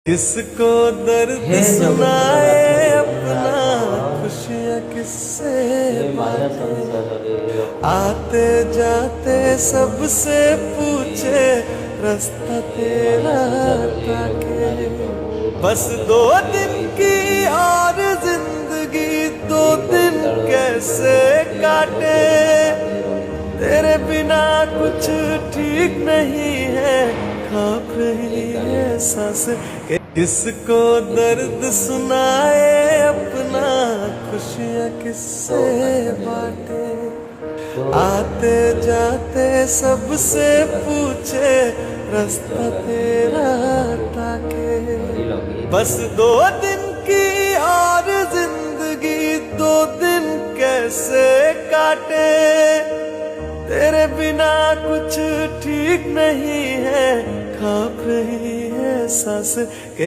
किसको दर्द सुनाए अपना, खुशियाँ किससे बांटे। आते जाते सबसे पूछे, रास्ता तेरा ताके। बस 2 दिन की और जिंदगी 2 दिन कैसे काटे। तेरे बिना कुछ ठीक नहीं है, कांप रही है सांस। किसको दर्द सुनाए अपना, खुशियाँ किससे बांटे। आते जाते सबसे पूछे, रास्ता तेरा ताके। बस 2 दिन की और जिंदगी 2 दिन कैसे काटे। तेरे बिना कुछ ठीक नहीं है, कांप रही है सांस।